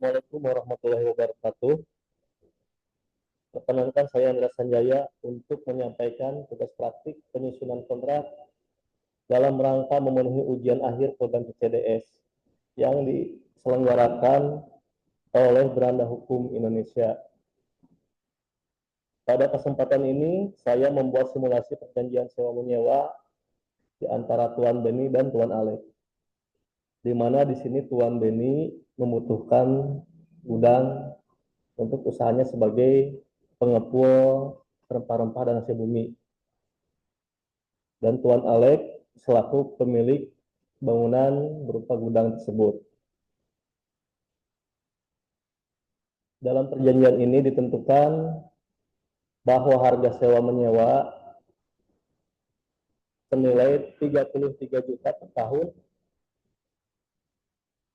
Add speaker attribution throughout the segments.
Speaker 1: Assalamualaikum warahmatullahi wabarakatuh. Perkenalkan saya Andra Sanjaya untuk menyampaikan tugas praktik penyusunan kontrak dalam rangka memenuhi ujian akhir program PCDS yang diselenggarakan oleh Beranda Hukum Indonesia. Pada kesempatan ini, saya membuat simulasi perjanjian sewa menyewa di antara Tuan Beni dan Tuan Alek, di mana di sini Tuan Beni membutuhkan gudang untuk usahanya sebagai pengepul rempah-rempah dan hasil bumi. Dan Tuan Alek selaku pemilik bangunan berupa gudang tersebut. Dalam perjanjian ini ditentukan bahwa harga sewa menyewa senilai 33 juta per tahun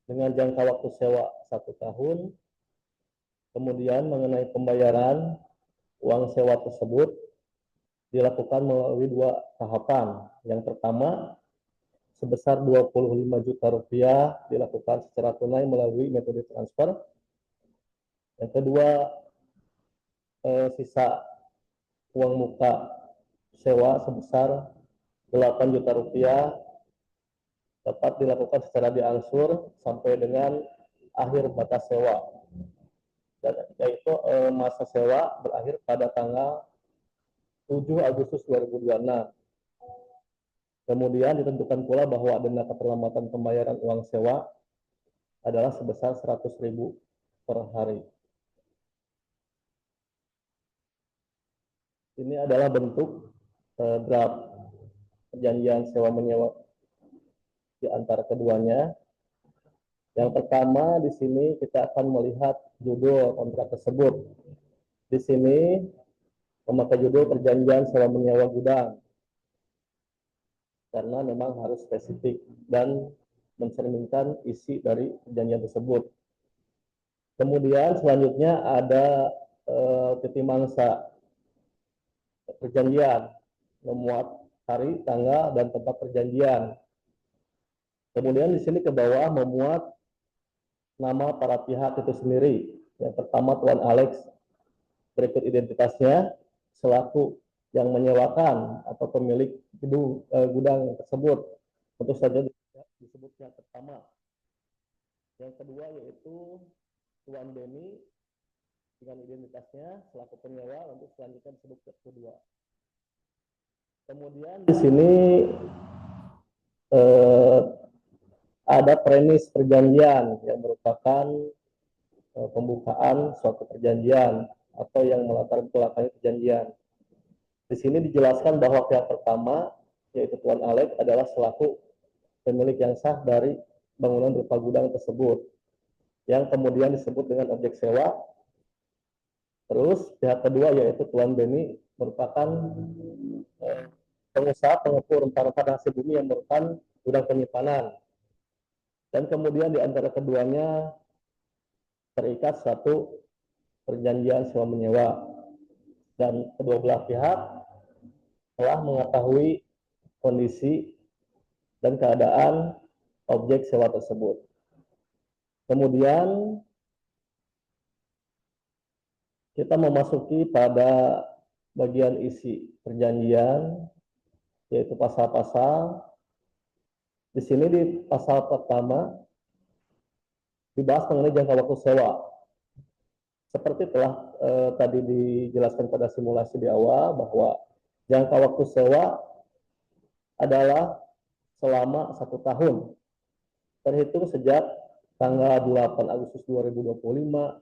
Speaker 1: dengan jangka waktu sewa 1 tahun. Kemudian mengenai pembayaran uang sewa tersebut dilakukan melalui 2 tahapan. Yang pertama, sebesar 25 juta rupiah dilakukan secara tunai melalui metode transfer. Yang kedua, sisa uang muka sewa sebesar 8 juta rupiah dapat dilakukan secara diangsur sampai dengan akhir batas sewa, yaitu masa sewa berakhir pada tanggal 7 Agustus 2026. Kemudian ditentukan pula bahwa denda keterlambatan pembayaran uang sewa adalah sebesar 100.000 per hari. Ini adalah bentuk draft perjanjian sewa menyewa di antara keduanya. Yang pertama di sini kita akan melihat judul kontrak tersebut. Di sini memakai judul perjanjian sewa menyewa gudang karena memang harus spesifik dan mencerminkan isi dari perjanjian tersebut. Kemudian selanjutnya ada titik mangsa perjanjian, memuat hari, tanggal, dan tempat perjanjian. Kemudian di sini ke bawah memuat nama para pihak itu sendiri. Yang pertama Tuan Alex, berikut identitasnya selaku yang menyewakan atau pemilik gudang tersebut. Tentu saja disebutnya pertama. Yang kedua yaitu Tuan Beni dengan identitasnya selaku penyewa, untuk selanjutnya disebut kedua. Kemudian di sini ada premis perjanjian yang merupakan pembukaan suatu perjanjian atau yang melatar belakangi perjanjian. Di sini dijelaskan bahwa pihak pertama yaitu Tuan Alek adalah selaku pemilik yang sah dari bangunan berupa gudang tersebut, yang kemudian disebut dengan objek sewa. Terus pihak kedua yaitu Tuan Beni merupakan pengusaha pengepul rempah-rempah dan hasil bumi yang merupakan gudang penyimpanan. Dan kemudian di antara keduanya terikat suatu perjanjian sewa menyewa, dan kedua belah pihak telah mengetahui kondisi dan keadaan objek sewa tersebut. Kemudian kita memasuki pada bagian isi perjanjian, yaitu pasal-pasal. Di sini di pasal pertama dibahas mengenai jangka waktu sewa. Seperti telah tadi dijelaskan pada simulasi di awal, bahwa jangka waktu sewa adalah selama 1 tahun, terhitung sejak tanggal 8 Agustus 2025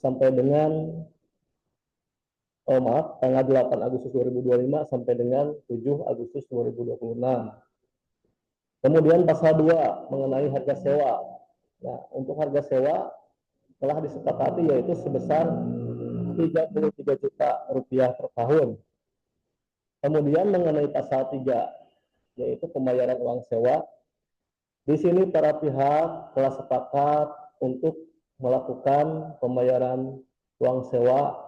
Speaker 1: sampai dengan tanggal 8 Agustus 2025 sampai dengan 7 Agustus 2026. Kemudian pasal 2 mengenai harga sewa. Nah, untuk harga sewa telah disepakati yaitu sebesar 33 juta rupiah per tahun. Kemudian mengenai pasal 3 yaitu pembayaran uang sewa. Di sini para pihak telah sepakat untuk melakukan pembayaran uang sewa,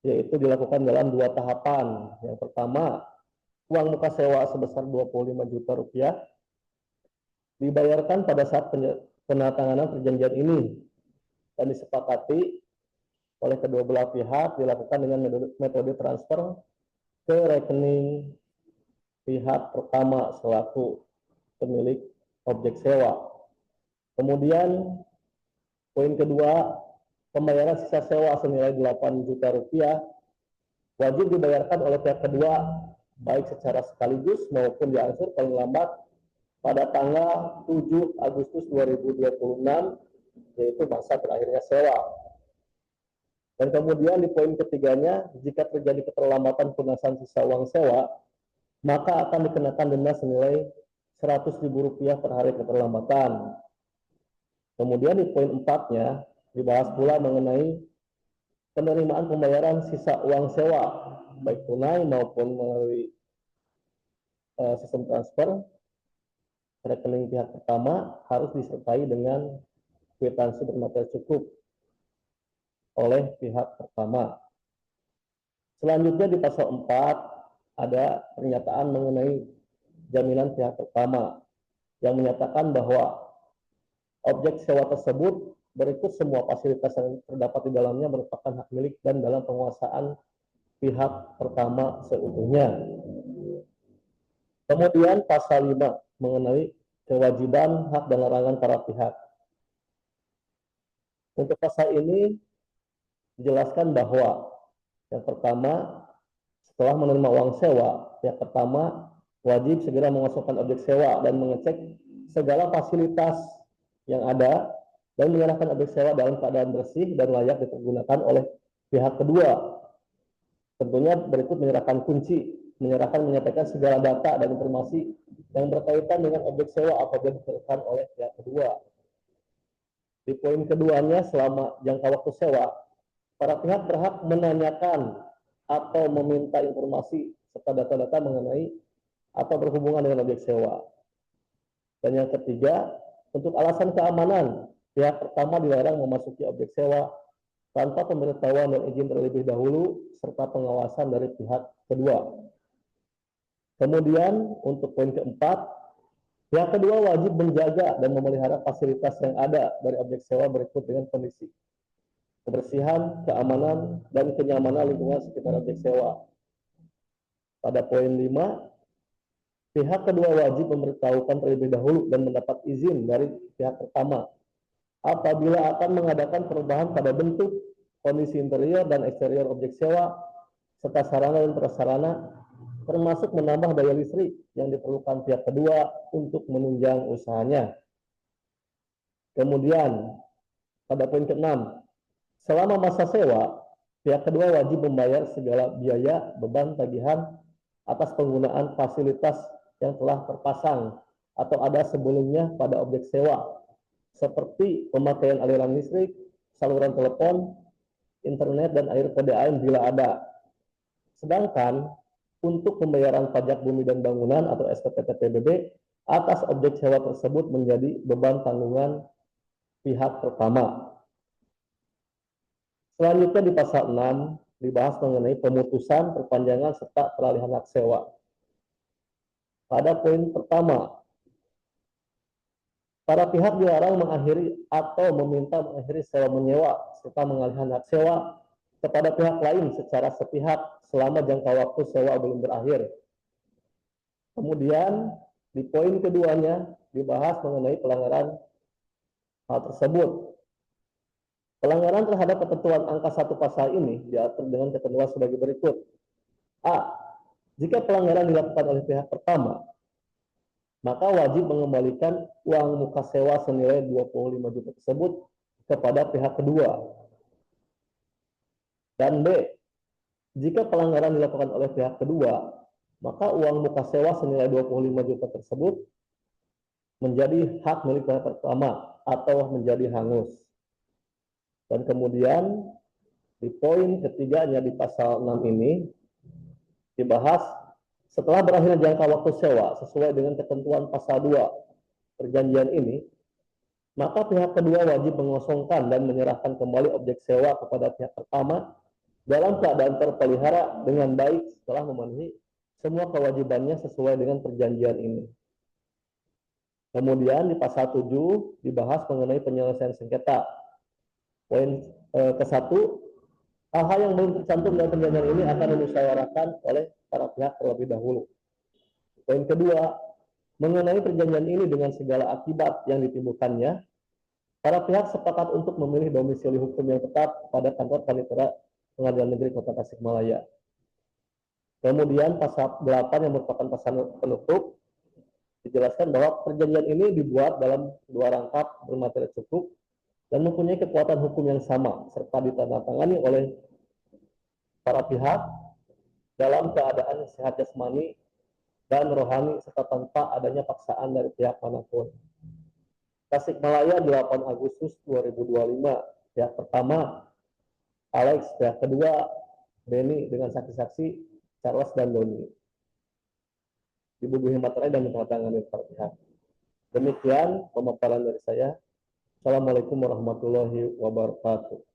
Speaker 1: yaitu dilakukan dalam 2 tahapan. Yang pertama, uang muka sewa sebesar 25 juta rupiah dibayarkan pada saat penandatanganan perjanjian ini, dan disepakati oleh kedua belah pihak dilakukan dengan metode transfer ke rekening pihak pertama selaku pemilik objek sewa. Kemudian poin kedua, pembayaran sisa sewa senilai 8 juta rupiah wajib dibayarkan oleh pihak kedua baik secara sekaligus maupun diangsur paling lambat pada tanggal 7 Agustus 2026, yaitu masa terakhirnya sewa. Dan kemudian di poin ketiganya, jika terjadi keterlambatan pelunasan sisa uang sewa, maka akan dikenakan denda senilai Rp100.000 per hari keterlambatan. Kemudian di poin 4-nya dibahas pula mengenai penerimaan pembayaran sisa uang sewa, baik tunai maupun melalui sistem transfer rekening pihak pertama harus disertai dengan kwitansi bermaterai cukup oleh pihak pertama. Selanjutnya di pasal 4 ada pernyataan mengenai jaminan pihak pertama yang menyatakan bahwa objek sewa tersebut berikut semua fasilitas yang terdapat di dalamnya merupakan hak milik dan dalam penguasaan pihak pertama seutuhnya. Kemudian pasal 5 mengenai kewajiban, hak, dan larangan para pihak. Untuk pasal ini dijelaskan bahwa yang pertama, setelah menerima uang sewa, pihak pertama wajib segera mengosongkan objek sewa dan mengecek segala fasilitas yang ada dan menyerahkan objek sewa dalam keadaan bersih dan layak dipergunakan oleh pihak kedua. Tentunya berikut menyerahkan kunci, menyampaikan segala data dan informasi yang berkaitan dengan objek sewa apabila diperlukan oleh pihak kedua. Di poin keduanya, selama jangka waktu sewa, para pihak berhak menanyakan atau meminta informasi serta data-data mengenai atau berhubungan dengan objek sewa. Dan yang ketiga, untuk alasan keamanan, pihak pertama dilarang memasuki objek sewa tanpa pemberitahuan dan izin terlebih dahulu serta pengawasan dari pihak kedua. Kemudian untuk poin keempat, pihak kedua wajib menjaga dan memelihara fasilitas yang ada dari objek sewa berikut dengan kondisi kebersihan, keamanan, dan kenyamanan lingkungan sekitar objek sewa. Pada poin 5, pihak kedua wajib memberitahukan terlebih dahulu dan mendapat izin dari pihak pertama apabila akan mengadakan perubahan pada bentuk, kondisi interior dan eksterior objek sewa, serta sarana dan prasarana, termasuk menambah daya listrik yang diperlukan pihak kedua untuk menunjang usahanya. Kemudian, pada poin ke-6, selama masa sewa, pihak kedua wajib membayar segala biaya, beban, tagihan atas penggunaan fasilitas yang telah terpasang atau ada sebelumnya pada objek sewa, seperti pemakaian aliran listrik, saluran telepon, internet, dan air PDAM bila ada. Sedangkan untuk pembayaran pajak bumi dan bangunan atau SPT PBB atas objek sewa tersebut menjadi beban tanggungan pihak pertama. Selanjutnya di pasal 6 dibahas mengenai pemutusan, perpanjangan, serta peralihan hak sewa. Pada poin pertama, para pihak dilarang mengakhiri atau meminta mengakhiri sewa menyewa serta mengalihkan hak sewa kepada pihak lain secara sepihak selama jangka waktu sewa belum berakhir. Kemudian di poin keduanya dibahas mengenai pelanggaran hal tersebut. Pelanggaran terhadap ketentuan angka 1 pasal ini diatur dengan ketentuan sebagai berikut. A. Jika pelanggaran dilakukan oleh pihak pertama, maka wajib mengembalikan uang muka sewa senilai 25 juta tersebut kepada pihak kedua. Dan B. Jika pelanggaran dilakukan oleh pihak kedua, maka uang muka sewa senilai 25 juta tersebut menjadi hak milik pihak pertama atau menjadi hangus. Dan kemudian di poin ketiganya di pasal 6 ini dibahas setelah berakhir jangka waktu sewa sesuai dengan ketentuan pasal 2 perjanjian ini, maka pihak kedua wajib mengosongkan dan menyerahkan kembali objek sewa kepada pihak pertama dalam keadaan terpelihara dengan baik setelah memenuhi semua kewajibannya sesuai dengan perjanjian ini. Kemudian di pasal 7 dibahas mengenai penyelesaian sengketa. Poin ke-1, hal-hal yang belum tercantum dalam perjanjian ini akan dimusyawarahkan oleh para pihak terlebih dahulu. Poin kedua, mengenai perjanjian ini dengan segala akibat yang ditimbulkannya, para pihak sepakat untuk memilih domisili hukum yang tetap pada kantor panitera Pengadilan Negeri Kota Tasikmalaya. Kemudian pasal 8 yang merupakan pasal penutup dijelaskan bahwa perjanjian ini dibuat dalam 2 rangkap bermateri cukup dan mempunyai kekuatan hukum yang sama serta ditandatangani oleh para pihak dalam keadaan sehat jasmani dan rohani serta tanpa adanya paksaan dari pihak manapun. Tasikmalaya 8 Agustus 2025. Pihak pertama Alex, pihak kedua Benny dengan saksi-saksi Charles dan Doni. Dibubuhi materai dan ditandatangani para pihak. Demikian pemaparan dari saya. Assalamualaikum warahmatullahi wabarakatuh.